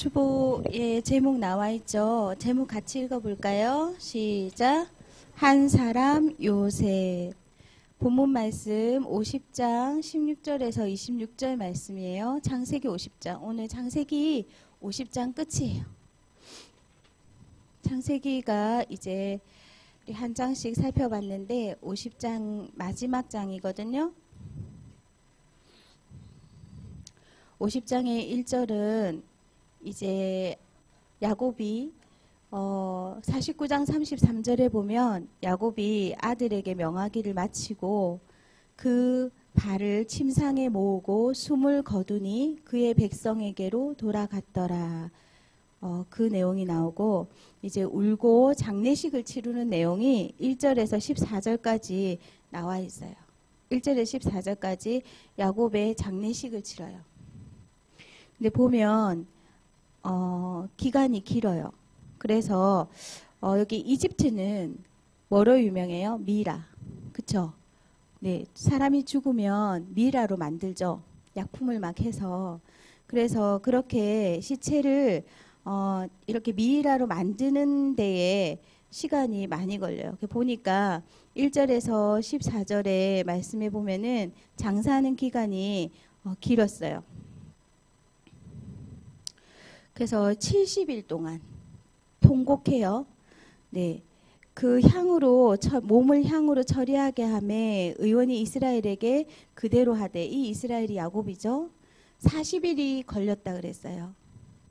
주보에 제목 나와 있죠. 제목 같이 읽어볼까요? 시작. 한 사람 요셉. 본문 말씀 50장 16절에서 26절 말씀이에요. 창세기 50장. 오늘 창세기 50장 끝이에요. 창세기가 이제 우리 한 장씩 살펴봤는데 50장 마지막 장이거든요. 50장의 1절은 이제 야곱이 49장 33절에 보면 야곱이 아들에게 명하기를 마치고 그 발을 침상에 모으고 숨을 거두니 그의 백성에게로 돌아갔더라. 그 내용이 나오고 이제 울고 장례식을 치르는 내용이 1절에서 14절까지 나와 있어요. 1절에서 14절까지 야곱의 장례식을 치러요. 근데 보면 기간이 길어요. 그래서 여기 이집트는 뭐로 유명해요? 미라. 그쵸? 네, 사람이 죽으면 미라로 만들죠. 약품을 막 해서. 그래서 그렇게 시체를 이렇게 미라로 만드는 데에 시간이 많이 걸려요. 보니까 1절에서 14절에 말씀해 보면은 장사하는 기간이 길었어요. 그래서 70일 동안 통곡해요. 네. 그 향으로 몸을 향으로 처리하게 하매 의원이 이스라엘에게 그대로 하되, 이 이스라엘이 야곱이죠. 40일이 걸렸다 그랬어요.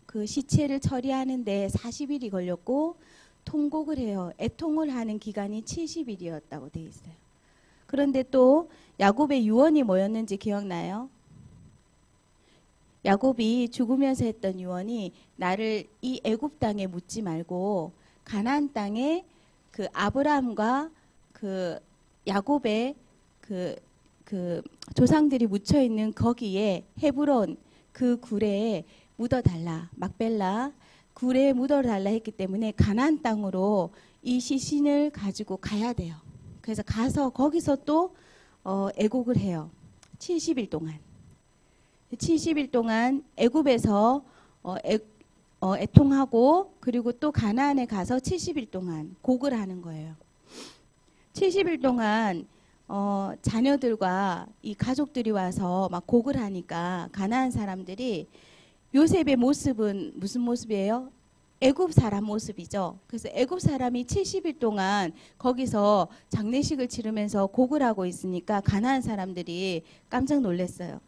그 시체를 처리하는데 40일이 걸렸고 통곡을 해요. 애통을 하는 기간이 70일이었다고 돼 있어요. 그런데 또 야곱의 유언이 뭐였는지 기억나요? 야곱이 죽으면서 했던 유언이 나를 이 애굽 땅에 묻지 말고 가나안 땅에 그 아브라함과 그 야곱의 그 조상들이 묻혀 있는 거기에 헤브론 그 굴에 묻어달라. 막벨라 굴에 묻어달라 했기 때문에 가나안 땅으로 이 시신을 가지고 가야 돼요. 그래서 가서 거기서 또 애곡을 해요. 70일 동안. 70일 동안 애굽에서 애통하고 그리고 또 가나안에 가서 70일 동안 곡을 하는 거예요. 70일 동안 자녀들과 이 가족들이 와서 막 곡을 하니까 가나안 사람들이 요셉의 모습은 무슨 모습이에요? 애굽 사람 모습이죠. 그래서 애굽 사람이 70일 동안 거기서 장례식을 치르면서 곡을 하고 있으니까 가나안 사람들이 깜짝 놀랐어요.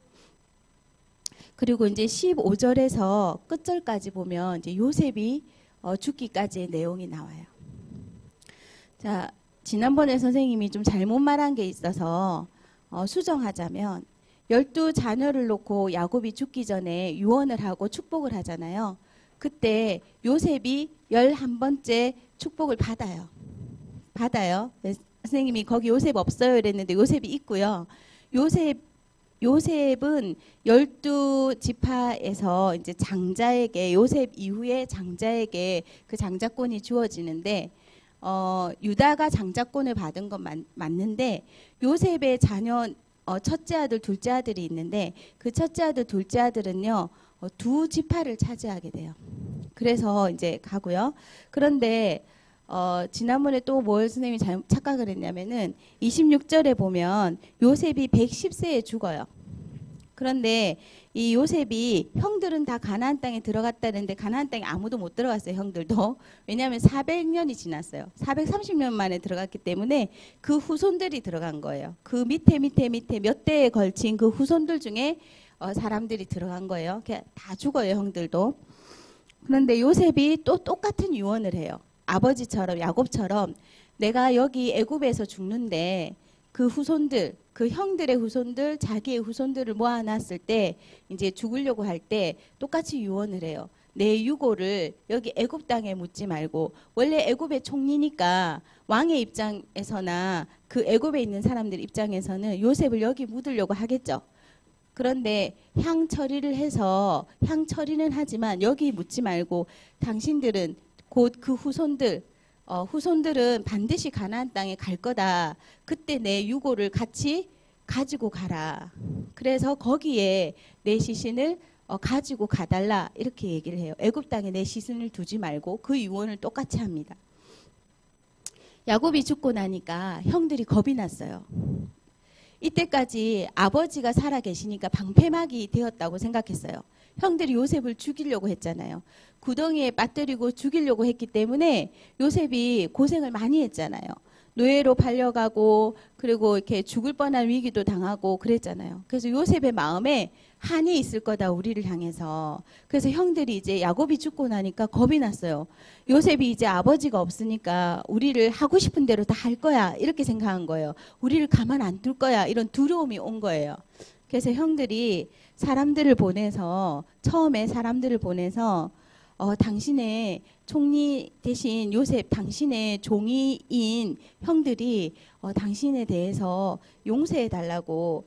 그리고 이제 15절에서 끝절까지 보면 이제 요셉이 죽기까지의 내용이 나와요. 자, 지난번에 선생님이 좀 잘못 말한 게 있어서 수정하자면 12자녀를 놓고 야곱이 죽기 전에 유언을 하고 축복을 하잖아요. 그때 요셉이 11번째 축복을 받아요. 선생님이 거기 요셉 없어요 이랬는데 요셉이 있고요. 요셉은 12지파에서 이제 장자에게, 요셉 이후에 장자에게 그 장자권이 주어지는데 유다가 장자권을 받은 건 맞는데 요셉의 자녀 첫째 아들, 둘째 아들이 있는데 그 첫째 아들, 둘째 아들은요 2지파를 차지하게 돼요. 그래서 이제 가고요. 그런데 지난번에 또 뭘 선생님이 착각을 했냐면은 26절에 보면 요셉이 110세에 죽어요. 그런데 이 요셉이 형들은 다 가나안 땅에 들어갔다는데 가나안 땅에 아무도 못 들어갔어요. 형들도. 왜냐하면 400년이 지났어요. 430년 만에 들어갔기 때문에 그 후손들이 들어간 거예요. 그 밑에 몇 대에 걸친 그 후손들 중에 사람들이 들어간 거예요. 다 죽어요. 형들도. 그런데 요셉이 또 똑같은 유언을 해요. 아버지처럼 야곱처럼 내가 여기 애굽에서 죽는데 그 후손들, 그 형들의 후손들, 자기의 후손들을 모아놨을 때 이제 죽으려고 할 때 똑같이 유언을 해요. 내 유고를 여기 애굽 땅에 묻지 말고, 원래 애굽의 총리니까 왕의 입장에서나 그 애굽에 있는 사람들 입장에서는 요셉을 여기 묻으려고 하겠죠. 그런데 향 처리를 해서 향 처리는 하지만 여기 묻지 말고 당신들은 곧 그 후손들은 반드시 가나안 땅에 갈 거다. 그때 내 유고를 같이 가지고 가라. 그래서 거기에 내 시신을 가지고 가달라 이렇게 얘기를 해요. 애굽 땅에 내 시선을 두지 말고 그 유언을 똑같이 합니다. 야곱이 죽고 나니까 형들이 겁이 났어요. 이때까지 아버지가 살아 계시니까 방패막이 되었다고 생각했어요. 형들이 요셉을 죽이려고 했잖아요. 구덩이에 빠뜨리고 죽이려고 했기 때문에 요셉이 고생을 많이 했잖아요. 노예로 팔려가고 그리고 이렇게 죽을 뻔한 위기도 당하고 그랬잖아요. 그래서 요셉의 마음에 한이 있을 거다 우리를 향해서. 그래서 형들이 이제 야곱이 죽고 나니까 겁이 났어요. 요셉이 이제 아버지가 없으니까 우리를 하고 싶은 대로 다 할 거야 이렇게 생각한 거예요. 우리를 가만 안 둘 거야 이런 두려움이 온 거예요. 그래서 형들이 사람들을 보내서 처음에 사람들을 보내서 당신의 총리 대신 요셉 당신의 종이인 형들이 당신에 대해서 용서해 달라고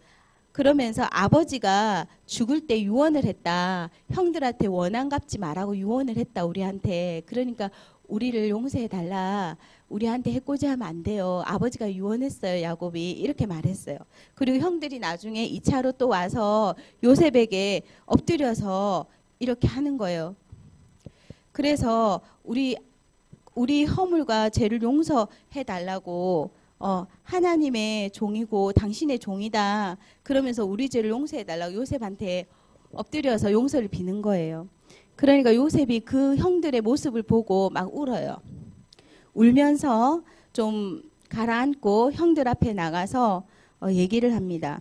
그러면서 아버지가 죽을 때 유언을 했다. 형들한테 원한 갚지 말라고 유언을 했다 우리한테. 그러니까 우리를 용서해 달라. 우리한테 해코지 하면 안 돼요. 아버지가 유언했어요. 야곱이 이렇게 말했어요. 그리고 형들이 나중에 2차로 또 와서 요셉에게 엎드려서 이렇게 하는 거예요. 그래서 우리 허물과 죄를 용서해 달라고 하나님의 종이고 당신의 종이다. 그러면서 우리 죄를 용서해 달라고 요셉한테 엎드려서 용서를 비는 거예요. 그러니까 요셉이 그 형들의 모습을 보고 막 울어요. 울면서 좀 가라앉고 형들 앞에 나가서 얘기를 합니다.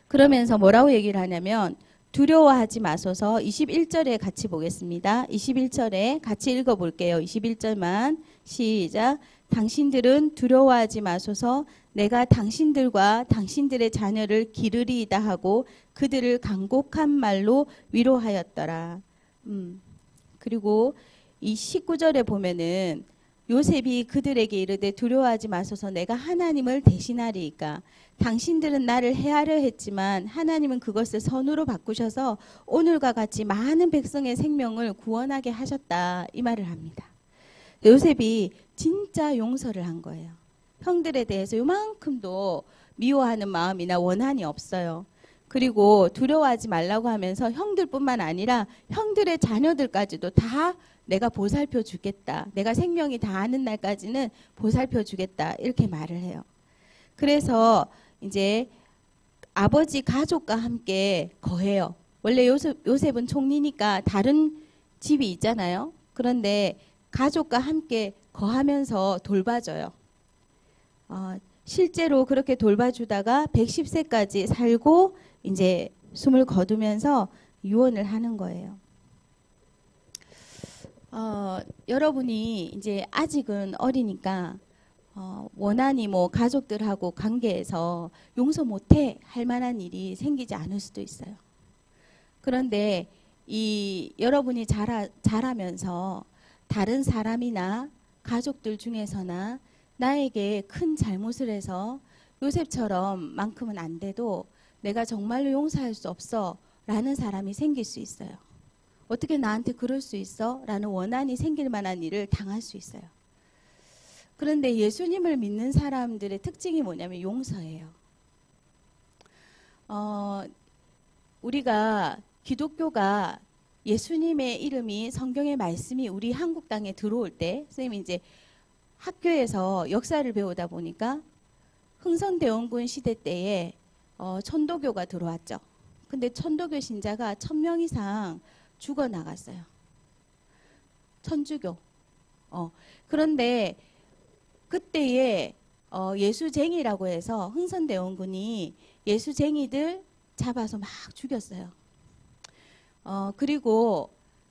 그러면서 뭐라고 얘기를 하냐면 두려워하지 마소서. 21절에 같이 보겠습니다. 21절에 같이 읽어볼게요. 21절만 시작. 당신들은 두려워하지 마소서. 내가 당신들과 당신들의 자녀를 기르리이다 하고 그들을 간곡한 말로 위로하였더라. 그리고 이 19절에 보면은 요셉이 그들에게 이르되 두려워하지 마소서. 내가 하나님을 대신하리이까. 당신들은 나를 해하려 했지만 하나님은 그것을 선으로 바꾸셔서 오늘과 같이 많은 백성의 생명을 구원하게 하셨다. 이 말을 합니다. 요셉이 진짜 용서를 한 거예요. 형들에 대해서 요만큼도 미워하는 마음이나 원한이 없어요. 그리고 두려워하지 말라고 하면서 형들뿐만 아니라 형들의 자녀들까지도 다 내가 보살펴 주겠다. 내가 생명이 다하는 날까지는 보살펴 주겠다. 이렇게 말을 해요. 그래서 이제 아버지 가족과 함께 거해요. 원래 요셉은 총리니까 다른 집이 있잖아요. 그런데 가족과 함께 거하면서 돌봐줘요. 실제로 그렇게 돌봐주다가 110세까지 살고 이제 숨을 거두면서 유언을 하는 거예요. 여러분이 이제 아직은 어리니까 원한이 뭐 가족들하고 관계에서 용서 못해 할 만한 일이 생기지 않을 수도 있어요. 그런데 여러분이 자라면서 다른 사람이나 가족들 중에서나 나에게 큰 잘못을 해서 요셉처럼 만큼은 안 돼도 내가 정말로 용서할 수 없어 라는 사람이 생길 수 있어요. 어떻게 나한테 그럴 수 있어? 라는 원한이 생길 만한 일을 당할 수 있어요. 그런데 예수님을 믿는 사람들의 특징이 뭐냐면 용서예요. 우리가 기독교가 예수님의 이름이 성경의 말씀이 우리 한국 땅에 들어올 때 선생님이 이제 학교에서 역사를 배우다 보니까 흥선대원군 시대 때에 천도교가 들어왔죠. 근데 천도교 신자가 1000명 이상 죽어나갔어요. 천주교. 그런데 그때에 예수쟁이라고 해서 흥선대원군이 예수쟁이들 잡아서 막 죽였어요. 그리고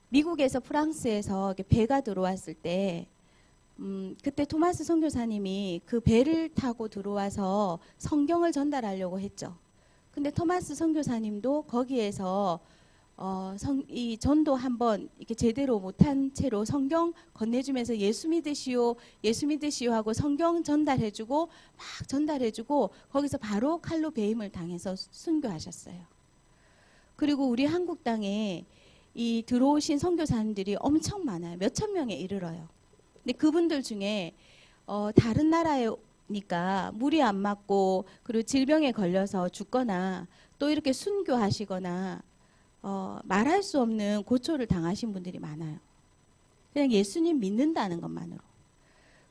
미국에서 프랑스에서 배가 들어왔을 때 그때 토마스 선교사님이 그 배를 타고 들어와서 성경을 전달하려고 했죠. 근데 토마스 선교사님도 거기에서 이 전도 한번 이렇게 제대로 못한 채로 성경 건네주면서 예수 믿으시오 하고 성경 전달해주고 막 전달해주고 거기서 바로 칼로 배임을 당해서 순교하셨어요. 그리고 우리 한국 땅에 이 들어오신 선교사님들이 엄청 많아요. 몇천 명에 이르러요. 근데 그분들 중에 다른 나라니까 물이 안 맞고 그리고 질병에 걸려서 죽거나 또 이렇게 순교하시거나 말할 수 없는 고초를 당하신 분들이 많아요. 그냥 예수님 믿는다는 것만으로.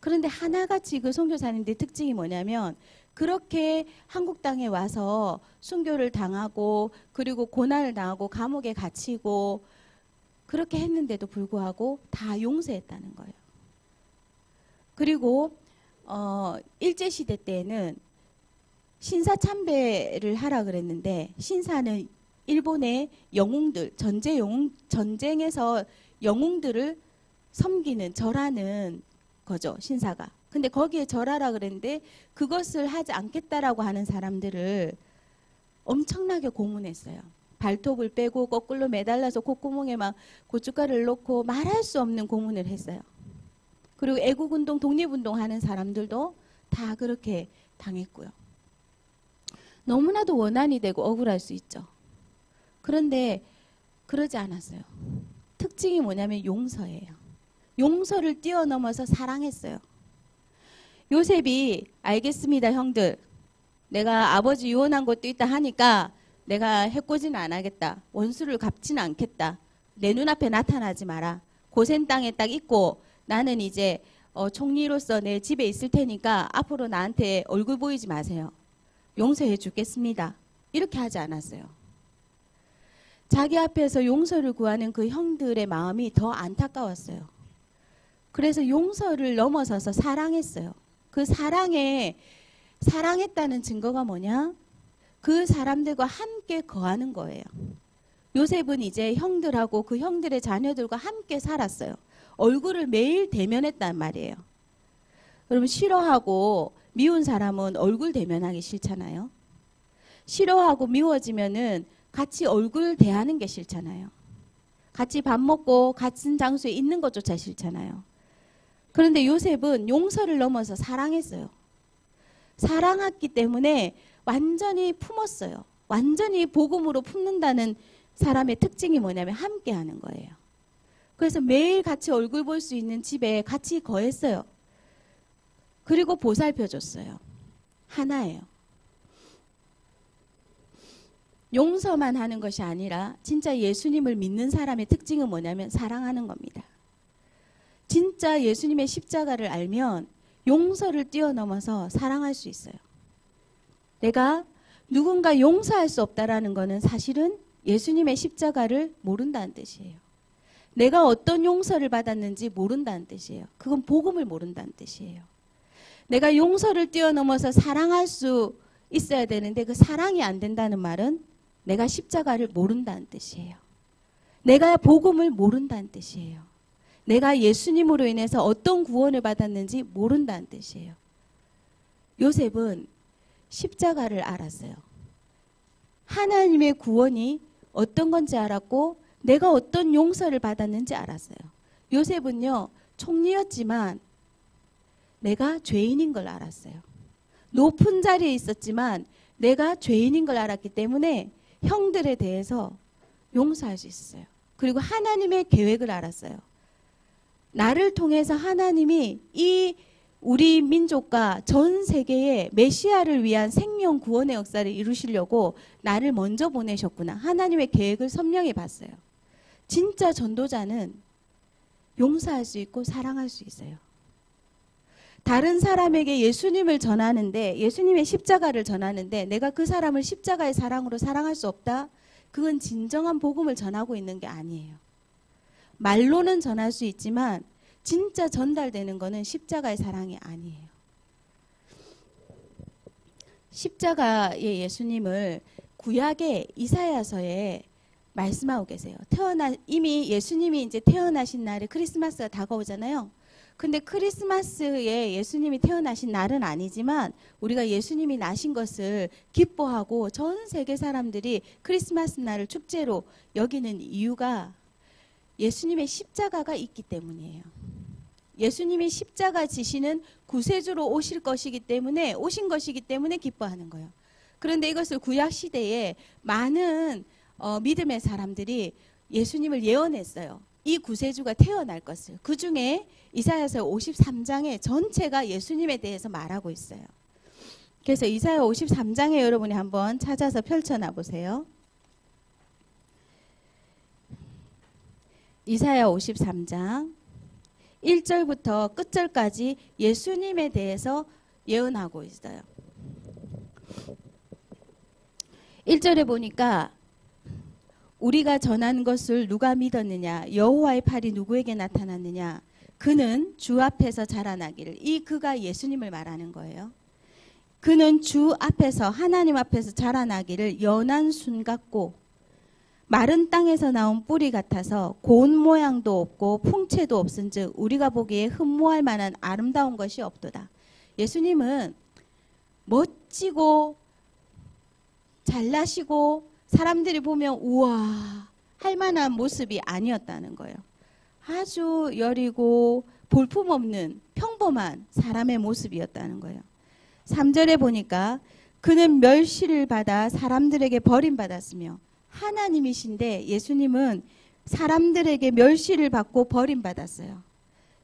그런데 하나같이 그 선교사님들의 특징이 뭐냐면 그렇게 한국 땅에 와서 순교를 당하고 그리고 고난을 당하고 감옥에 갇히고 그렇게 했는데도 불구하고 다 용서했다는 거예요. 그리고 일제시대 때에는 신사참배를 하라 그랬는데 신사는 일본의 영웅들, 전쟁에서 영웅들을 섬기는 절하는 거죠, 신사가. 근데 거기에 절하라 그랬는데 그것을 하지 않겠다라고 하는 사람들을 엄청나게 고문했어요. 발톱을 빼고 거꾸로 매달라서 콧구멍에 막 고춧가루를 넣고 말할 수 없는 고문을 했어요. 그리고 애국운동, 독립운동 하는 사람들도 다 그렇게 당했고요. 너무나도 원한이 되고 억울할 수 있죠. 그런데 그러지 않았어요. 특징이 뭐냐면 용서예요. 용서를 뛰어넘어서 사랑했어요. 요셉이 알겠습니다, 형들. 내가 아버지 유언한 것도 있다 하니까 내가 해코지는 안 하겠다. 원수를 갚지는 않겠다. 내 눈앞에 나타나지 마라. 고센 땅에 딱 있고 나는 이제 총리로서 내 집에 있을 테니까 앞으로 나한테 얼굴 보이지 마세요. 용서해 주겠습니다. 이렇게 하지 않았어요. 자기 앞에서 용서를 구하는 그 형들의 마음이 더 안타까웠어요. 그래서 용서를 넘어서서 사랑했어요. 그 사랑했다는 증거가 뭐냐? 그 사람들과 함께 거하는 거예요. 요셉은 이제 형들하고 그 형들의 자녀들과 함께 살았어요. 얼굴을 매일 대면했단 말이에요. 여러분 싫어하고 미운 사람은 얼굴 대면하기 싫잖아요. 싫어하고 미워지면은 같이 얼굴 대하는 게 싫잖아요. 같이 밥 먹고 같은 장소에 있는 것조차 싫잖아요. 그런데 요셉은 용서를 넘어서 사랑했어요. 사랑했기 때문에 완전히 품었어요. 완전히 복음으로 품는다는 사람의 특징이 뭐냐면 함께 하는 거예요. 그래서 매일 같이 얼굴 볼 수 있는 집에 같이 거했어요. 그리고 보살펴줬어요. 하나예요. 용서만 하는 것이 아니라 진짜 예수님을 믿는 사람의 특징은 뭐냐면 사랑하는 겁니다. 진짜 예수님의 십자가를 알면 용서를 뛰어넘어서 사랑할 수 있어요. 내가 누군가 용서할 수 없다라는 것은 사실은 예수님의 십자가를 모른다는 뜻이에요. 내가 어떤 용서를 받았는지 모른다는 뜻이에요. 그건 복음을 모른다는 뜻이에요. 내가 용서를 뛰어넘어서 사랑할 수 있어야 되는데 그 사랑이 안 된다는 말은 내가 십자가를 모른다는 뜻이에요. 내가 복음을 모른다는 뜻이에요. 내가 예수님으로 인해서 어떤 구원을 받았는지 모른다는 뜻이에요. 요셉은 십자가를 알았어요. 하나님의 구원이 어떤 건지 알았고 내가 어떤 용서를 받았는지 알았어요. 요셉은요, 총리였지만 내가 죄인인 걸 알았어요. 높은 자리에 있었지만 내가 죄인인 걸 알았기 때문에 형들에 대해서 용서할 수 있었어요. 그리고 하나님의 계획을 알았어요. 나를 통해서 하나님이 이 우리 민족과 전 세계의 메시아를 위한 생명 구원의 역사를 이루시려고 나를 먼저 보내셨구나. 하나님의 계획을 선명히 봤어요. 진짜 전도자는 용서할 수 있고 사랑할 수 있어요. 다른 사람에게 예수님을 전하는데, 예수님의 십자가를 전하는데 내가 그 사람을 십자가의 사랑으로 사랑할 수 없다? 그건 진정한 복음을 전하고 있는 게 아니에요. 말로는 전할 수 있지만 진짜 전달되는 거는 십자가의 사랑이 아니에요. 십자가의 예수님을 구약의 이사야서에 말씀하고 계세요. 이미 예수님이 이제 태어나신 날에 크리스마스가 다가오잖아요. 근데 크리스마스에 예수님이 태어나신 날은 아니지만 우리가 예수님이 나신 것을 기뻐하고 전 세계 사람들이 크리스마스 날을 축제로 여기는 이유가 예수님의 십자가가 있기 때문이에요. 예수님이 십자가 지시는 구세주로 오신 것이기 때문에 기뻐하는 거예요. 그런데 이것을 구약 시대에 많은 믿음의 사람들이 예수님을 예언했어요. 이 구세주가 태어날 것을. 그 중에 이사야서 53장에 전체가 예수님에 대해서 말하고 있어요. 그래서 이사야 53장에 여러분이 한번 찾아서 펼쳐놔 보세요. 이사야 53장 1절부터 끝절까지 예수님에 대해서 예언하고 있어요. 1절에 보니까 우리가 전한 것을 누가 믿었느냐? 여호와의 팔이 누구에게 나타났느냐? 그는 주 앞에서 자라나기를. 이 그가 예수님을 말하는 거예요. 그는 주 앞에서 하나님 앞에서 자라나기를 연한 순 같고 마른 땅에서 나온 뿌리 같아서 고운 모양도 없고 풍채도 없은즉 우리가 보기에 흠모할 만한 아름다운 것이 없도다. 예수님은 멋지고 잘나시고 사람들이 보면 우와 할 만한 모습이 아니었다는 거예요. 아주 여리고 볼품없는 평범한 사람의 모습이었다는 거예요. 3절에 보니까 그는 멸시를 받아 사람들에게 버림받았으며, 하나님이신데 예수님은 사람들에게 멸시를 받고 버림받았어요.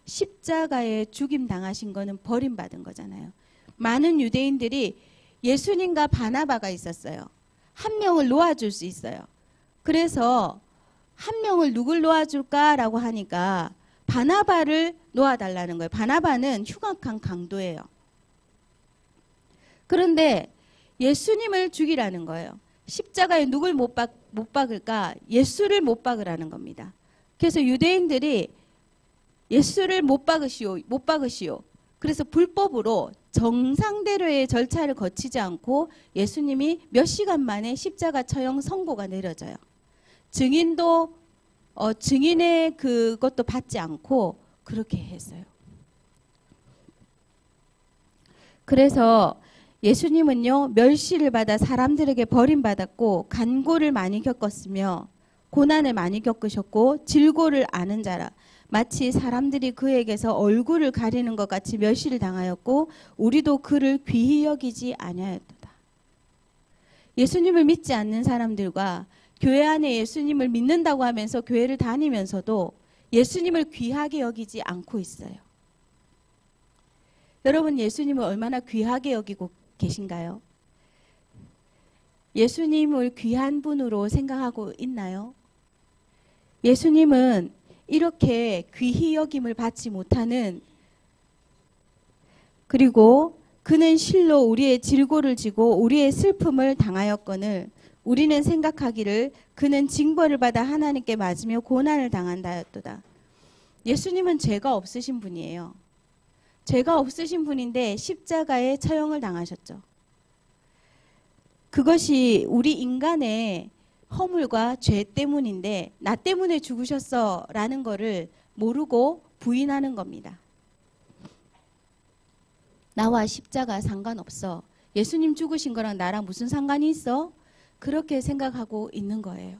십자가에 죽임 당하신 거는 버림받은 거잖아요. 많은 유대인들이 예수님과 바나바가 있었어요. 한 명을 놓아줄 수 있어요. 그래서 한 명을 누굴 놓아줄까라고 하니까 바나바를 놓아달라는 거예요. 바나바는 흉악한 강도예요. 그런데 예수님을 죽이라는 거예요. 십자가에 누굴 못 박을까? 예수를 못 박으라는 겁니다. 그래서 유대인들이 예수를 못 박으시오. 그래서 불법으로 정상대로의 절차를 거치지 않고 예수님이 몇 시간 만에 십자가 처형 선고가 내려져요. 증인도 증인의 그것도 받지 않고 그렇게 했어요. 그래서 예수님은요, 멸시를 받아 사람들에게 버림받았고 간고를 많이 겪었으며 고난을 많이 겪으셨고 질고를 아는 자라. 마치 사람들이 그에게서 얼굴을 가리는 것 같이 멸시를 당하였고 우리도 그를 귀히 여기지 아니하였도다. 예수님을 믿지 않는 사람들과 교회 안에 예수님을 믿는다고 하면서 교회를 다니면서도 예수님을 귀하게 여기지 않고 있어요. 여러분, 예수님을 얼마나 귀하게 여기고 계신가요? 예수님을 귀한 분으로 생각하고 있나요? 예수님은 이렇게 귀히 여김을 받지 못하는, 그리고 그는 실로 우리의 질고를 지고 우리의 슬픔을 당하였거늘 우리는 생각하기를 그는 징벌을 받아 하나님께 맞으며 고난을 당한다였도다. 예수님은 죄가 없으신 분이에요. 죄가 없으신 분인데 십자가에 처형을 당하셨죠. 그것이 우리 인간의 허물과 죄 때문인데 나 때문에 죽으셨어 라는 거를 모르고 부인하는 겁니다. 나와 십자가 상관없어. 예수님 죽으신 거랑 나랑 무슨 상관이 있어? 그렇게 생각하고 있는 거예요.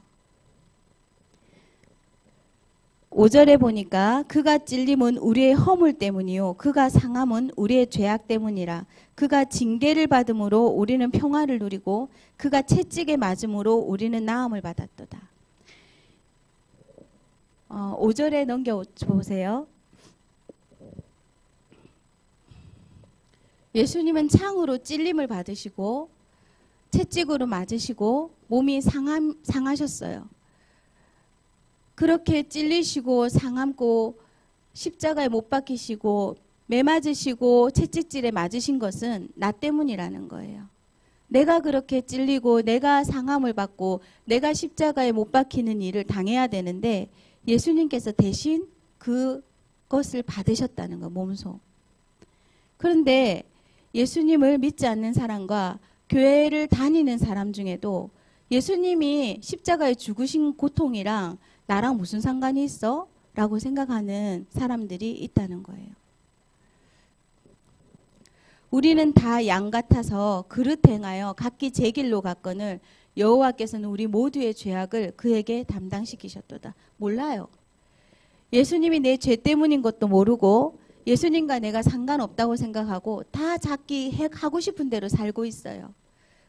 5절에 보니까 그가 찔림은 우리의 허물 때문이요 그가 상함은 우리의 죄악 때문이라. 그가 징계를 받음으로 우리는 평화를 누리고 그가 채찍에 맞음으로 우리는 나음을 받았도다. 5절에 넘겨보세요. 예수님은 창으로 찔림을 받으시고 채찍으로 맞으시고 몸이 상하셨어요. 그렇게 찔리시고 상함고 십자가에 못 박히시고 매 맞으시고 채찍질에 맞으신 것은 나 때문이라는 거예요. 내가 그렇게 찔리고 내가 상함을 받고 내가 십자가에 못 박히는 일을 당해야 되는데 예수님께서 대신 그것을 받으셨다는 거, 몸소. 그런데 예수님을 믿지 않는 사람과 교회를 다니는 사람 중에도 예수님이 십자가에 죽으신 고통이랑 나랑 무슨 상관이 있어? 라고 생각하는 사람들이 있다는 거예요. 우리는 다 양 같아서 그릇 행하여 각기 제 길로 갔거늘 여호와께서는 우리 모두의 죄악을 그에게 담당시키셨도다. 몰라요. 예수님이 내 죄 때문인 것도 모르고 예수님과 내가 상관없다고 생각하고 다 자기 하고 싶은 대로 살고 있어요.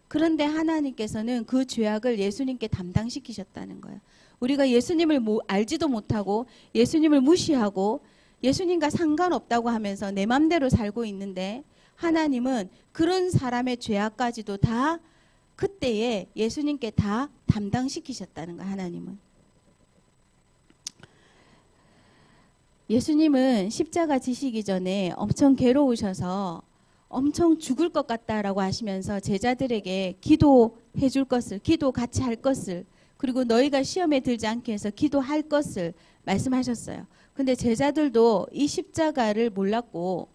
그런데 하나님께서는 그 죄악을 예수님께 담당시키셨다는 거예요. 우리가 예수님을 알지도 못하고 예수님을 무시하고 예수님과 상관없다고 하면서 내 맘대로 살고 있는데 하나님은 그런 사람의 죄악까지도 다 그때에 예수님께 다 담당시키셨다는 거예요. 하나님은. 예수님은 십자가 지시기 전에 엄청 괴로우셔서 엄청 죽을 것 같다라고 하시면서 제자들에게 기도해 줄 것을, 기도 같이 할 것을, 그리고 너희가 시험에 들지 않게 해서 기도할 것을 말씀하셨어요. 근데 제자들도 이 십자가를 몰랐고,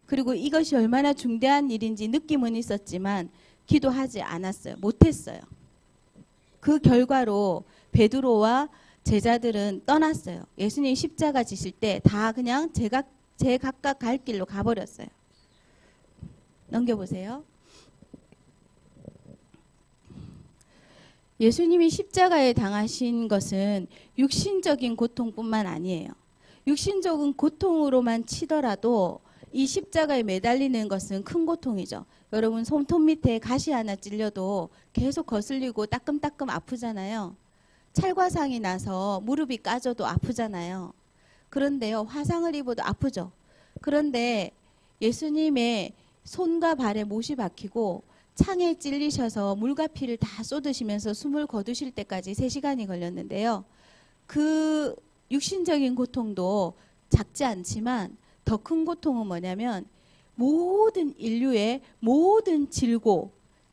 그리고 이것이 얼마나 중대한 일인지 느낌은 있었지만 기도하지 않았어요. 못했어요. 그 결과로 베드로와 제자들은 떠났어요. 예수님 십자가 지실 때 다 그냥 제 각각 갈 길로 가버렸어요. 넘겨보세요. 예수님이 십자가에 당하신 것은 육신적인 고통뿐만 아니에요. 육신적인 고통으로만 치더라도 이 십자가에 매달리는 것은 큰 고통이죠. 여러분 손톱 밑에 가시 하나 찔려도 계속 거슬리고 따끔따끔 아프잖아요. 찰과상이 나서 무릎이 까져도 아프잖아요. 그런데요, 화상을 입어도 아프죠. 그런데 예수님의 손과 발에 못이 박히고 창에 찔리셔서 물과 피를 다 쏟으시면서 숨을 거두실 때까지 3시간이 걸렸는데요. 그 육신적인 고통도 작지 않지만 더 큰 고통은 뭐냐면 모든 인류의 모든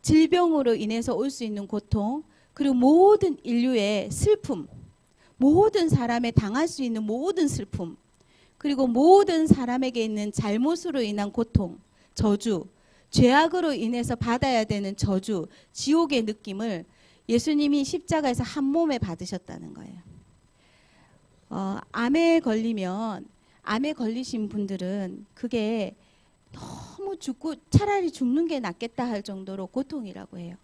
질병으로 인해서 올 수 있는 고통, 그리고 모든 인류의 슬픔, 모든 사람에 당할 수 있는 모든 슬픔, 그리고 모든 사람에게 있는 잘못으로 인한 고통, 저주, 죄악으로 인해서 받아야 되는 저주, 지옥의 느낌을 예수님이 십자가에서 한 몸에 받으셨다는 거예요. 암에 걸리신 분들은 그게 너무 차라리 죽는 게 낫겠다 할 정도로 고통이라고 해요.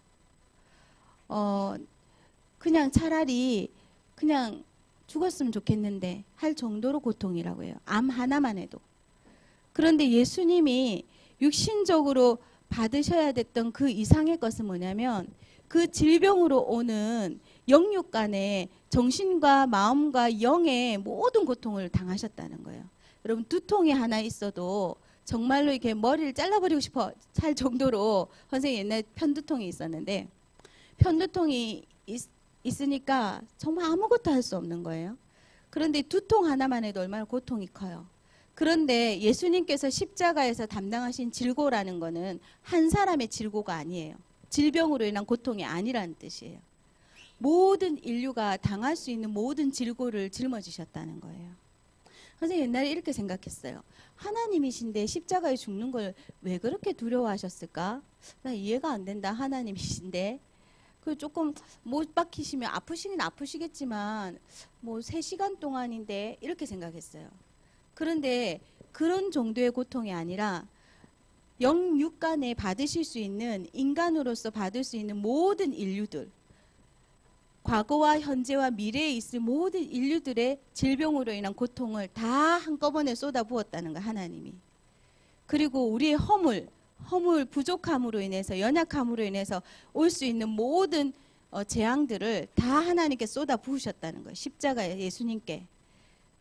그냥 차라리 그냥 죽었으면 좋겠는데 할 정도로 고통이라고 해요. 암 하나만 해도. 그런데 예수님이 육신적으로 받으셔야 됐던 그 이상의 것은 뭐냐면 그 질병으로 오는 영육 간의 정신과 마음과 영의 모든 고통을 당하셨다는 거예요. 여러분 두통이 하나 있어도 정말로 이렇게 머리를 잘라버리고 싶어 할 정도로 선생님 옛날에 편두통이 있었는데 편두통이 있으니까 정말 아무것도 할 수 없는 거예요. 그런데 두통 하나만 해도 얼마나 고통이 커요. 그런데 예수님께서 십자가에서 담당하신 질고라는 거는 한 사람의 질고가 아니에요. 질병으로 인한 고통이 아니라는 뜻이에요. 모든 인류가 당할 수 있는 모든 질고를 짊어지셨다는 거예요. 선생님 옛날에 이렇게 생각했어요. 하나님이신데 십자가에 죽는 걸 왜 그렇게 두려워하셨을까? 나 이해가 안 된다. 하나님이신데. 그 조금 못 박히시면 아프시긴 아프시겠지만 뭐 3시간 동안인데 이렇게 생각했어요. 그런데 그런 정도의 고통이 아니라 영육간에 받으실 수 있는 인간으로서 받을 수 있는 모든 인류들, 과거와 현재와 미래에 있을 모든 인류들의 질병으로 인한 고통을 다 한꺼번에 쏟아부었다는 거 하나님이. 그리고 우리의 허물 부족함으로 인해서 연약함으로 인해서 올 수 있는 모든 재앙들을 다 하나님께 쏟아 부으셨다는 거예요. 십자가에 예수님께.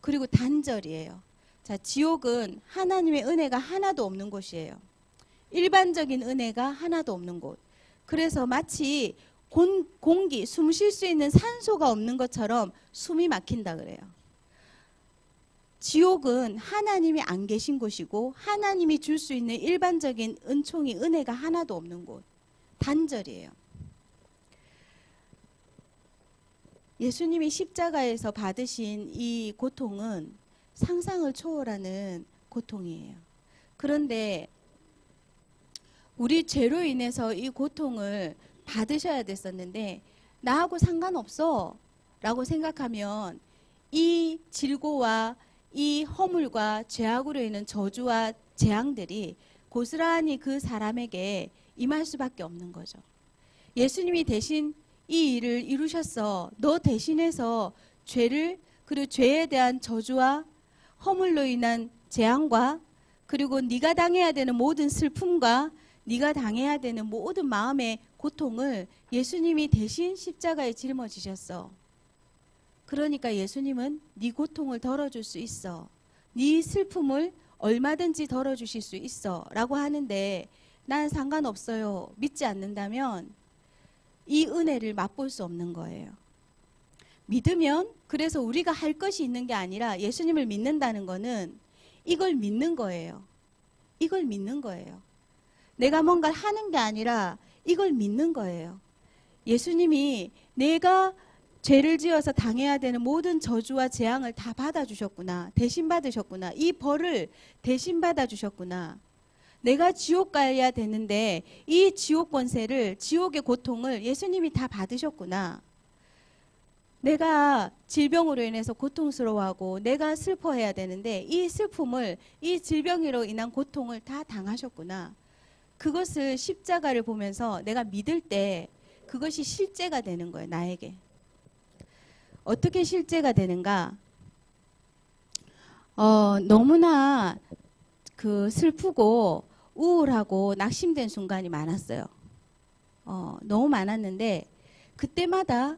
그리고 단절이에요. 자, 지옥은 하나님의 은혜가 하나도 없는 곳이에요. 일반적인 은혜가 하나도 없는 곳. 그래서 마치 공기, 숨 쉴 수 있는 산소가 없는 것처럼 숨이 막힌다 그래요. 지옥은 하나님이 안 계신 곳이고 하나님이 줄 수 있는 일반적인 은총이 은혜가 하나도 없는 곳. 단절이에요. 예수님이 십자가에서 받으신 이 고통은 상상을 초월하는 고통이에요. 그런데 우리 죄로 인해서 이 고통을 받으셔야 됐었는데 나하고 상관없어 라고 생각하면 이 질고와 이 허물과 죄악으로 인한 저주와 재앙들이 고스란히 그 사람에게 임할 수밖에 없는 거죠. 예수님이 대신 이 일을 이루셨어. 너 대신해서 죄를, 그리고 죄에 대한 저주와 허물로 인한 재앙과 그리고 네가 당해야 되는 모든 슬픔과 네가 당해야 되는 모든 마음의 고통을 예수님이 대신 십자가에 짊어지셨어. 그러니까 예수님은 네 고통을 덜어줄 수 있어. 네 슬픔을 얼마든지 덜어주실 수 있어 라고 하는데 난 상관없어요. 믿지 않는다면 이 은혜를 맛볼 수 없는 거예요. 믿으면 그래서 우리가 할 것이 있는 게 아니라 예수님을 믿는다는 거는 이걸 믿는 거예요. 이걸 믿는 거예요. 내가 뭔가를 하는 게 아니라 이걸 믿는 거예요. 예수님이 내가 죄를 지어서 당해야 되는 모든 저주와 재앙을 다 받아주셨구나. 대신 받으셨구나. 이 벌을 대신 받아주셨구나. 내가 지옥 가야 되는데 이 지옥 권세를, 지옥의 고통을 예수님이 다 받으셨구나. 내가 질병으로 인해서 고통스러워하고 내가 슬퍼해야 되는데 이 슬픔을, 이 질병으로 인한 고통을 다 당하셨구나. 그것을 십자가를 보면서 내가 믿을 때 그것이 실제가 되는 거예요, 나에게. 어떻게 실제가 되는가? 너무나 슬프고 우울하고 낙심된 순간이 많았어요. 너무 많았는데 그때마다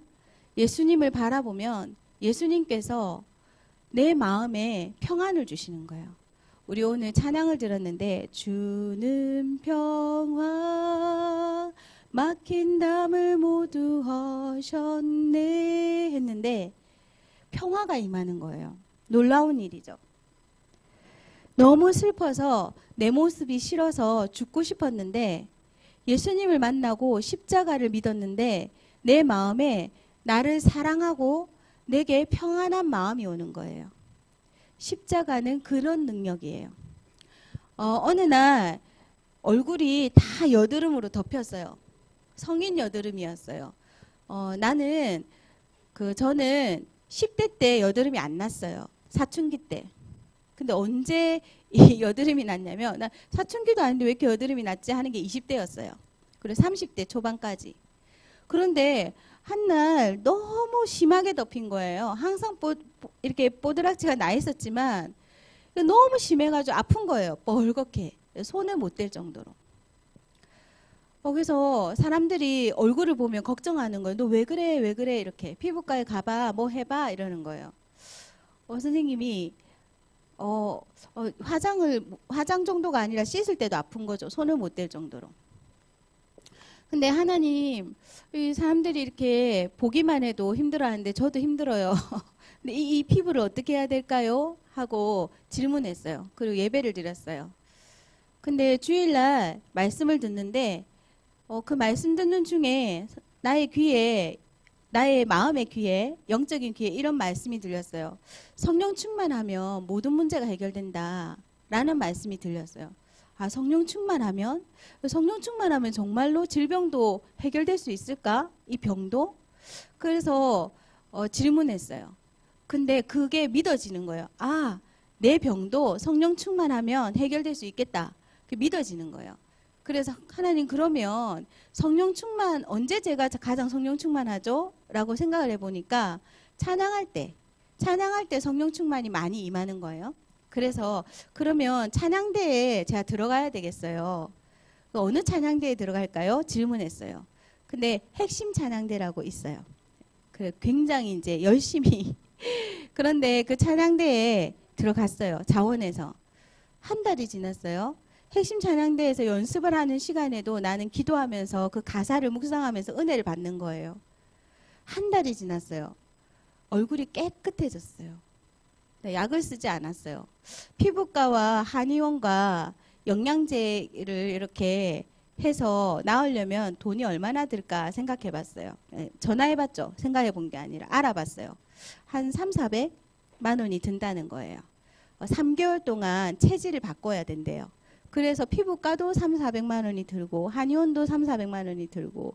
예수님을 바라보면 예수님께서 내 마음에 평안을 주시는 거예요. 우리 오늘 찬양을 들었는데 주는 평화 막힌 담을 모두 하셨네 했는데 평화가 임하는 거예요. 놀라운 일이죠. 너무 슬퍼서 내 모습이 싫어서 죽고 싶었는데 예수님을 만나고 십자가를 믿었는데 내 마음에 나를 사랑하고 내게 평안한 마음이 오는 거예요. 십자가는 그런 능력이에요. 어느 날 얼굴이 다 여드름으로 덮였어요. 성인 여드름이었어요. 저는 10대 때 여드름이 안 났어요. 사춘기 때. 근데 언제 이 여드름이 났냐면 나 사춘기도 아닌데 왜 이렇게 여드름이 났지 하는 게 20대였어요. 그리고 30대 초반까지. 그런데 한날 너무 심하게 덮인 거예요. 항상 이렇게 뽀드락지가 나 있었지만 너무 심해가지고 아픈 거예요. 뻘겋게. 손을 못 댈 정도로. 그래서 사람들이 얼굴을 보면 걱정하는 거예요. 너 왜 그래 왜 그래 이렇게. 피부과에 가봐 뭐 해봐 이러는 거예요. 선생님이 화장 정도가 아니라 씻을 때도 아픈 거죠. 손을 못 댈 정도로. 근데 하나님, 이 사람들이 이렇게 보기만 해도 힘들어하는데 저도 힘들어요. 근데 이 피부를 어떻게 해야 될까요? 하고 질문했어요. 그리고 예배를 드렸어요. 근데 주일날 말씀을 듣는데 그 말씀 듣는 중에 나의 마음의 귀에, 영적인 귀에 이런 말씀이 들렸어요. 성령 충만하면 모든 문제가 해결된다 라는 말씀이 들렸어요. 아, 성령 충만하면 정말로 질병도 해결될 수 있을까? 이 병도? 그래서 질문했어요. 근데 그게 믿어지는 거예요. 아, 내 병도 성령 충만하면 해결될 수 있겠다. 그게 믿어지는 거예요. 그래서 하나님 그러면 성령 충만, 언제 제가 가장 성령 충만하죠? 라고 생각을 해보니까 찬양할 때 성령 충만이 많이 임하는 거예요. 그래서 그러면 찬양대에 제가 들어가야 되겠어요. 어느 찬양대에 들어갈까요? 질문했어요. 근데 핵심 찬양대라고 있어요. 굉장히 이제 열심히 그런데 그 찬양대에 들어갔어요. 자원에서. 한 달이 지났어요. 핵심 찬양대에서 연습을 하는 시간에도 나는 기도하면서 그 가사를 묵상하면서 은혜를 받는 거예요. 한 달이 지났어요. 얼굴이 깨끗해졌어요. 약을 쓰지 않았어요. 피부과와 한의원과 영양제를 이렇게 해서 나으려면 돈이 얼마나 들까 생각해 봤어요. 전화해 봤죠. 생각해 본 게 아니라 알아봤어요. 한 300~400만 원이 든다는 거예요. 3개월 동안 체질을 바꿔야 된대요. 그래서 피부과도 300~400만 원이 들고 한의원도 300~400만 원이 들고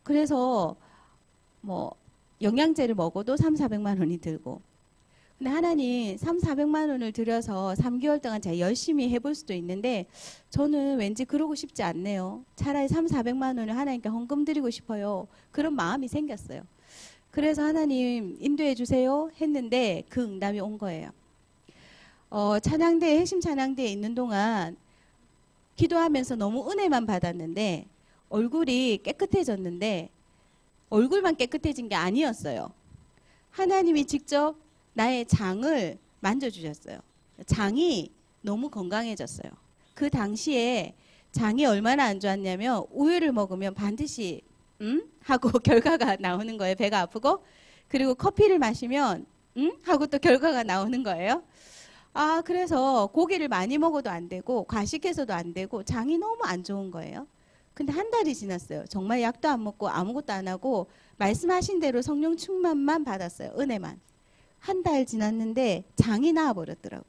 그래서 뭐 영양제를 먹어도 300~400만 원이 들고 근데 하나님 300~400만 원을 들여서 3개월 동안 제가 열심히 해볼 수도 있는데 저는 왠지 그러고 싶지 않네요. 차라리 300~400만 원을 하나님께 헌금 드리고 싶어요. 그런 마음이 생겼어요. 그래서 하나님 인도해 주세요 했는데 그 응답이 온 거예요. 찬양대에 핵심 찬양대에 있는 동안 기도하면서 너무 은혜만 받았는데 얼굴이 깨끗해졌는데 얼굴만 깨끗해진 게 아니었어요. 하나님이 직접 나의 장을 만져주셨어요. 장이 너무 건강해졌어요. 그 당시에 장이 얼마나 안 좋았냐면 우유를 먹으면 반드시 하고 결과가 나오는 거예요. 배가 아프고. 그리고 커피를 마시면 응? 하고 또 결과가 나오는 거예요. 아, 그래서 고기를 많이 먹어도 안 되고 과식해서도 안 되고 장이 너무 안 좋은 거예요. 근데 한 달이 지났어요. 정말 약도 안 먹고 아무것도 안 하고 말씀하신 대로 성령 충만만 받았어요. 은혜만. 한 달 지났는데 장이 나와버렸더라고.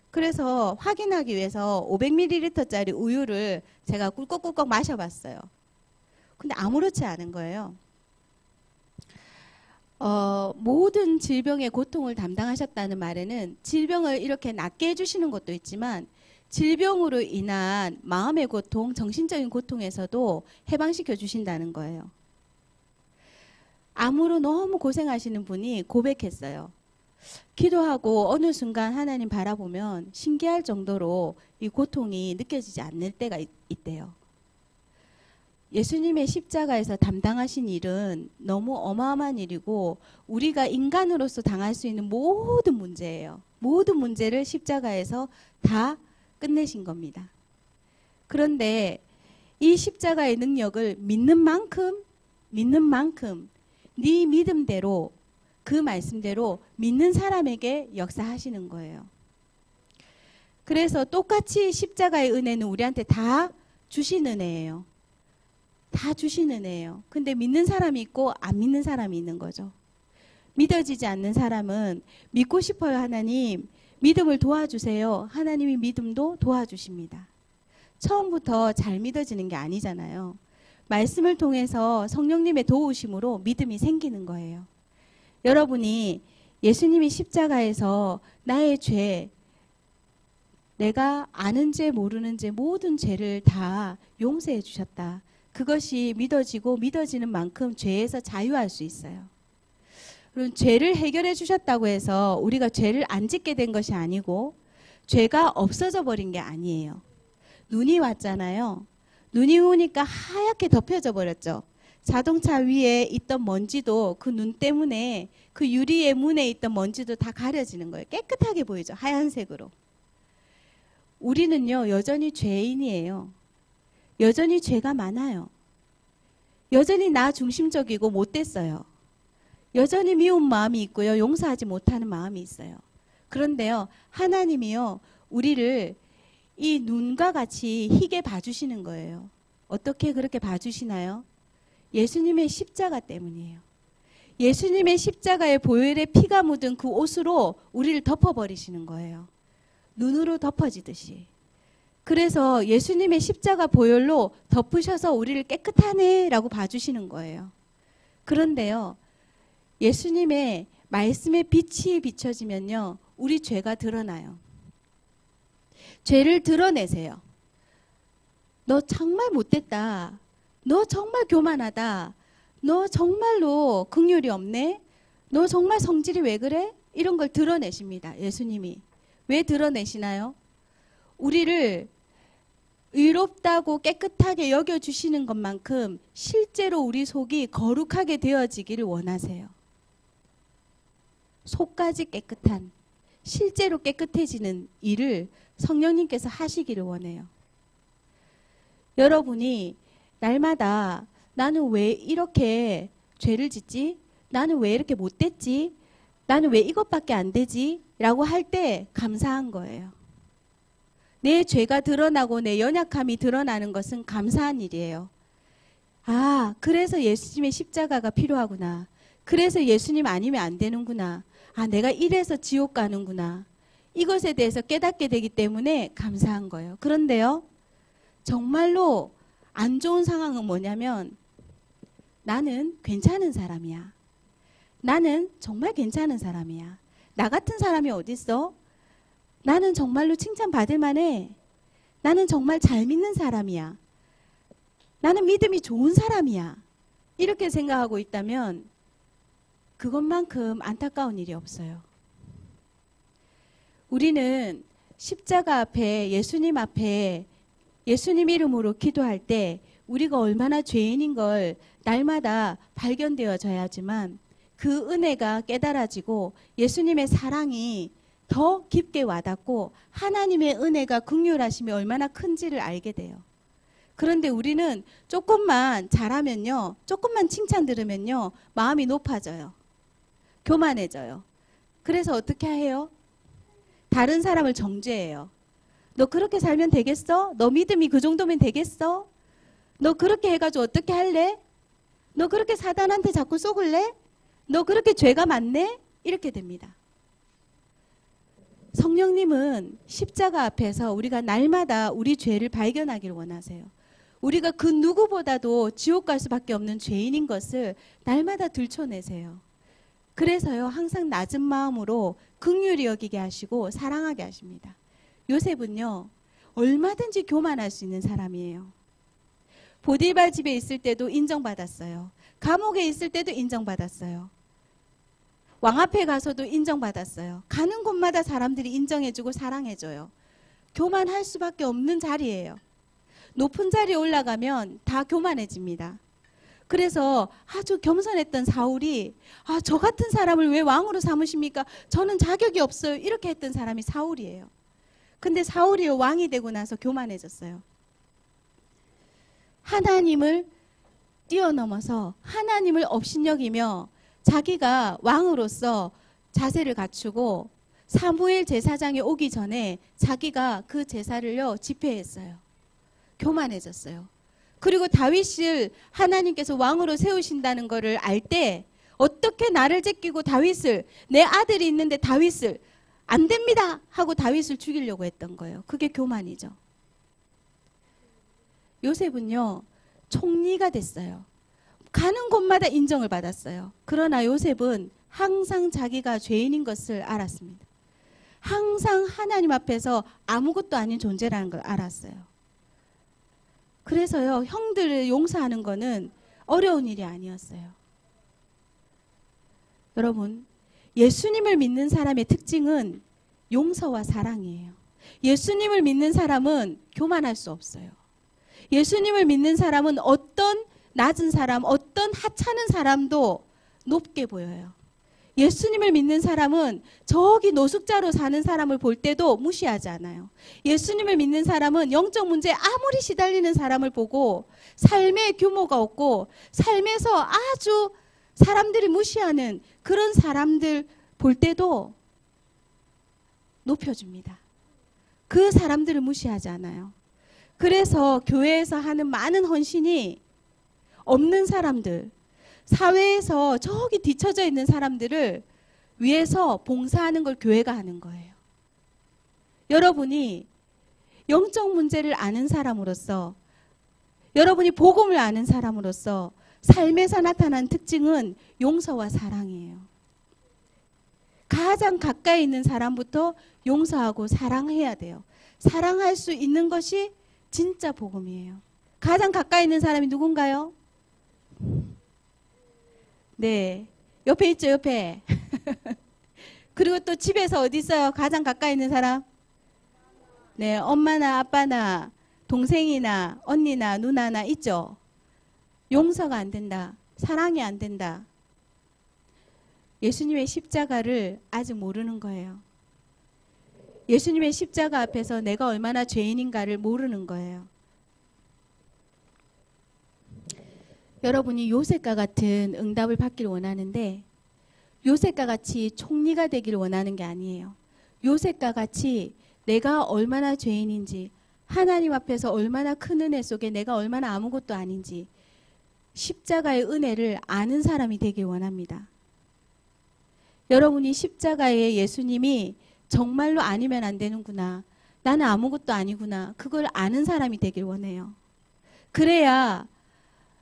그래서 확인하기 위해서 500ml짜리 우유를 제가 꿀꺽꿀꺽 마셔봤어요. 근데 아무렇지 않은 거예요. 모든 질병의 고통을 담당하셨다는 말에는 질병을 이렇게 낫게 해주시는 것도 있지만 질병으로 인한 마음의 고통, 정신적인 고통에서도 해방시켜 주신다는 거예요. 암으로 너무 고생하시는 분이 고백했어요. 기도하고 어느 순간 하나님 바라보면 신기할 정도로 이 고통이 느껴지지 않을 때가 있대요. 예수님의 십자가에서 담당하신 일은 너무 어마어마한 일이고 우리가 인간으로서 당할 수 있는 모든 문제예요. 모든 문제를 십자가에서 다 끝내신 겁니다. 그런데 이 십자가의 능력을 믿는 만큼 네 믿음대로 그 말씀대로 믿는 사람에게 역사하시는 거예요. 그래서 똑같이 십자가의 은혜는 우리한테 다 주신 은혜예요. 다 주신 은혜예요. 근데 믿는 사람이 있고 안 믿는 사람이 있는 거죠. 믿어지지 않는 사람은 믿고 싶어요. 하나님 믿음을 도와주세요. 하나님이 믿음도 도와주십니다. 처음부터 잘 믿어지는 게 아니잖아요. 말씀을 통해서 성령님의 도우심으로 믿음이 생기는 거예요. 여러분이 예수님이 십자가에서 나의 죄, 내가 아는 죄 모르는 죄 모든 죄를 다 용서해 주셨다. 그것이 믿어지고 믿어지는 만큼 죄에서 자유할 수 있어요. 그럼 죄를 해결해 주셨다고 해서 우리가 죄를 안 짓게 된 것이 아니고 죄가 없어져 버린 게 아니에요. 눈이 왔잖아요. 눈이 오니까 하얗게 덮여져 버렸죠. 자동차 위에 있던 먼지도 그 눈 때문에 그 유리의 문에 있던 먼지도 다 가려지는 거예요. 깨끗하게 보이죠. 하얀색으로. 우리는요 여전히 죄인이에요. 여전히 죄가 많아요. 여전히 나 중심적이고 못됐어요. 여전히 미운 마음이 있고요. 용서하지 못하는 마음이 있어요. 그런데요. 하나님이요. 우리를 이 눈과 같이 희게 봐주시는 거예요. 어떻게 그렇게 봐주시나요? 예수님의 십자가 때문이에요. 예수님의 십자가의 보혈의 피가 묻은 그 옷으로 우리를 덮어버리시는 거예요. 눈으로 덮어지듯이. 그래서 예수님의 십자가 보혈로 덮으셔서 우리를 깨끗하네 라고 봐주시는 거예요. 그런데요. 예수님의 말씀의 빛이 비춰지면요. 우리 죄가 드러나요. 죄를 드러내세요. 너 정말 못됐다. 너 정말 교만하다. 너 정말로 긍휼이 없네. 너 정말 성질이 왜 그래? 이런 걸 드러내십니다. 예수님이. 왜 드러내시나요? 우리를 의롭다고 깨끗하게 여겨주시는 것만큼 실제로 우리 속이 거룩하게 되어지기를 원하세요. 속까지 깨끗한, 실제로 깨끗해지는 일을 성령님께서 하시기를 원해요. 여러분이 날마다 나는 왜 이렇게 죄를 짓지? 나는 왜 이렇게 못됐지? 나는 왜 이것밖에 안 되지? 라고 할 때 감사한 거예요. 내 죄가 드러나고 내 연약함이 드러나는 것은 감사한 일이에요. 아, 그래서 예수님의 십자가가 필요하구나. 그래서 예수님 아니면 안 되는구나. 아, 내가 이래서 지옥 가는구나. 이것에 대해서 깨닫게 되기 때문에 감사한 거예요. 그런데요, 정말로 안 좋은 상황은 뭐냐면 나는 괜찮은 사람이야. 나는 정말 괜찮은 사람이야. 나 같은 사람이 어딨어? 나는 정말로 칭찬받을 만해. 나는 정말 잘 믿는 사람이야. 나는 믿음이 좋은 사람이야. 이렇게 생각하고 있다면 그것만큼 안타까운 일이 없어요. 우리는 십자가 앞에 예수님 앞에 예수님 이름으로 기도할 때 우리가 얼마나 죄인인 걸 날마다 발견되어져야지만 그 은혜가 깨달아지고 예수님의 사랑이 더 깊게 와닿고 하나님의 은혜가 긍휼하심이 얼마나 큰지를 알게 돼요. 그런데 우리는 조금만 잘하면요, 조금만 칭찬 들으면요, 마음이 높아져요. 교만해져요. 그래서 어떻게 해요? 다른 사람을 정죄해요. 너 그렇게 살면 되겠어? 너 믿음이 그 정도면 되겠어? 너 그렇게 해가지고 어떻게 할래? 너 그렇게 사단한테 자꾸 쏘글래? 너 그렇게 죄가 많네? 이렇게 됩니다. 성령님은 십자가 앞에서 우리가 날마다 우리 죄를 발견하기를 원하세요. 우리가 그 누구보다도 지옥 갈 수밖에 없는 죄인인 것을 날마다 들춰내세요. 그래서요, 항상 낮은 마음으로 긍휼히 여기게 하시고 사랑하게 하십니다. 요셉은요, 얼마든지 교만할 수 있는 사람이에요. 보디발 집에 있을 때도 인정받았어요. 감옥에 있을 때도 인정받았어요. 왕 앞에 가서도 인정받았어요. 가는 곳마다 사람들이 인정해주고 사랑해줘요. 교만할 수밖에 없는 자리예요. 높은 자리에 올라가면 다 교만해집니다. 그래서 아주 겸손했던 사울이 저 같은 사람을 왜 왕으로 삼으십니까? 저는 자격이 없어요. 이렇게 했던 사람이 사울이에요. 근데 사울이 왕이 되고 나서 교만해졌어요. 하나님을 뛰어넘어서 하나님을 업신여기며 자기가 왕으로서 자세를 갖추고 사무엘 제사장이 오기 전에 자기가 그 제사를요 집회했어요. 교만해졌어요. 그리고 다윗을 하나님께서 왕으로 세우신다는 것을 알 때 어떻게 나를 제끼고 다윗을, 내 아들이 있는데 다윗을 안 됩니다 하고 다윗을 죽이려고 했던 거예요. 그게 교만이죠. 요셉은요 총리가 됐어요. 가는 곳마다 인정을 받았어요. 그러나 요셉은 항상 자기가 죄인인 것을 알았습니다. 항상 하나님 앞에서 아무것도 아닌 존재라는 걸 알았어요. 그래서요, 형들을 용서하는 거는 어려운 일이 아니었어요. 여러분, 예수님을 믿는 사람의 특징은 용서와 사랑이에요. 예수님을 믿는 사람은 교만할 수 없어요. 예수님을 믿는 사람은 어떤 낮은 사람, 어떤 하찮은 사람도 높게 보여요. 예수님을 믿는 사람은 저기 노숙자로 사는 사람을 볼 때도 무시하지 않아요. 예수님을 믿는 사람은 영적 문제에 아무리 시달리는 사람을 보고 삶의 규모가 없고 삶에서 아주 사람들이 무시하는 그런 사람들 볼 때도 높여줍니다. 그 사람들을 무시하지 않아요. 그래서 교회에서 하는 많은 헌신이 없는 사람들, 사회에서 저기 뒤처져 있는 사람들을 위해서 봉사하는 걸 교회가 하는 거예요. 여러분이 영적 문제를 아는 사람으로서, 여러분이 복음을 아는 사람으로서 삶에서 나타난 특징은 용서와 사랑이에요. 가장 가까이 있는 사람부터 용서하고 사랑해야 돼요. 사랑할 수 있는 것이 진짜 복음이에요. 가장 가까이 있는 사람이 누군가요? 네, 옆에 있죠, 옆에. 그리고 또 집에서 어디 있어요? 가장 가까이 있는 사람? 네, 엄마나 아빠나 동생이나 언니나 누나나 있죠. 용서가 안 된다. 사랑이 안 된다. 예수님의 십자가를 아직 모르는 거예요. 예수님의 십자가 앞에서 내가 얼마나 죄인인가를 모르는 거예요. 여러분이 요셉과 같은 응답을 받기를 원하는데 요셉과 같이 총리가 되기를 원하는 게 아니에요. 요셉과 같이 내가 얼마나 죄인인지, 하나님 앞에서 얼마나 큰 은혜 속에 내가 얼마나 아무것도 아닌지 십자가의 은혜를 아는 사람이 되길 원합니다. 여러분이 십자가의 예수님이 정말로 아니면 안 되는구나, 나는 아무것도 아니구나, 그걸 아는 사람이 되길 원해요. 그래야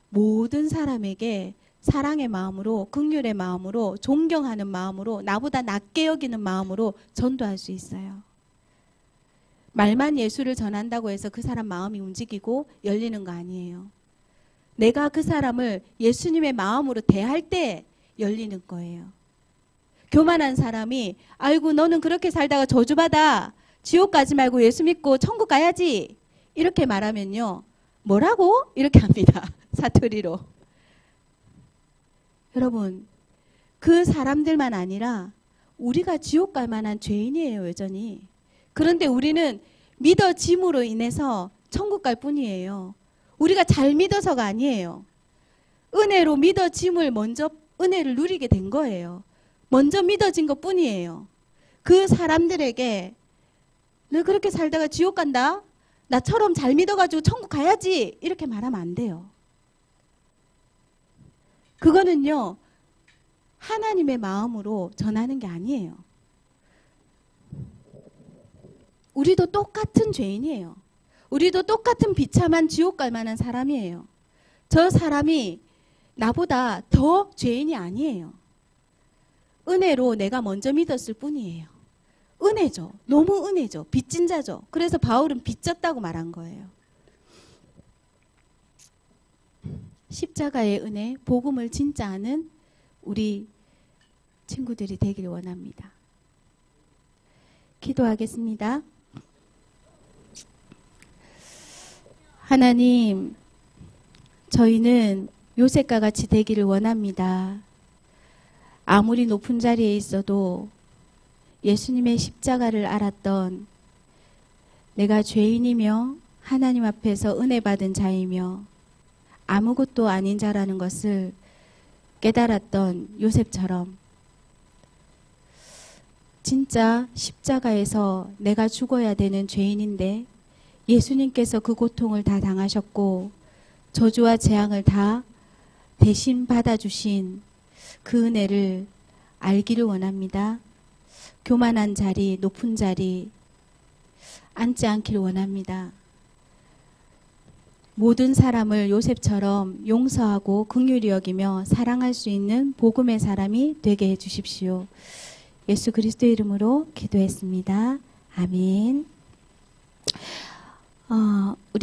모든 사람에게 사랑의 마음으로, 긍휼의 마음으로, 존경하는 마음으로, 나보다 낮게 여기는 마음으로 전도할 수 있어요. 말만 예수를 전한다고 해서 그 사람 마음이 움직이고 열리는 거 아니에요. 내가 그 사람을 예수님의 마음으로 대할 때 열리는 거예요. 교만한 사람이 아이고 너는 그렇게 살다가 저주받아, 지옥 가지 말고 예수 믿고 천국 가야지, 이렇게 말하면요, 뭐라고? 이렇게 합니다. 사투리로. 여러분, 그 사람들만 아니라 우리가 지옥 갈 만한 죄인이에요, 여전히. 그런데 우리는 믿어짐으로 인해서 천국 갈 뿐이에요. 우리가 잘 믿어서가 아니에요. 은혜로 믿어짐을 먼저 은혜를 누리게 된 거예요. 먼저 믿어진 것 뿐이에요. 그 사람들에게 너 그렇게 살다가 지옥 간다? 나처럼 잘 믿어가지고 천국 가야지 이렇게 말하면 안 돼요. 그거는요 하나님의 마음으로 전하는 게 아니에요. 우리도 똑같은 죄인이에요. 우리도 똑같은 비참한 지옥 갈 만한 사람이에요. 저 사람이 나보다 더 죄인이 아니에요. 은혜로 내가 먼저 믿었을 뿐이에요. 은혜죠. 너무 은혜죠. 빚진 자죠. 그래서 바울은 빚졌다고 말한 거예요. 십자가의 은혜, 복음을 진짜 아는 우리 친구들이 되길 원합니다. 기도하겠습니다. 하나님, 저희는 요셉과 같이 되기를 원합니다. 아무리 높은 자리에 있어도 예수님의 십자가를 알았던 내가 죄인이며 하나님 앞에서 은혜 받은 자이며 아무것도 아닌 자라는 것을 깨달았던 요셉처럼 진짜 십자가에서 내가 죽어야 되는 죄인인데 예수님께서 그 고통을 다 당하셨고 저주와 재앙을 다 대신 받아주신 그 은혜를 알기를 원합니다. 교만한 자리, 높은 자리 앉지 않기를 원합니다. 모든 사람을 요셉처럼 용서하고 긍휼히 여기며 사랑할 수 있는 복음의 사람이 되게 해주십시오. 예수 그리스도의 이름으로 기도했습니다. 아멘. 우리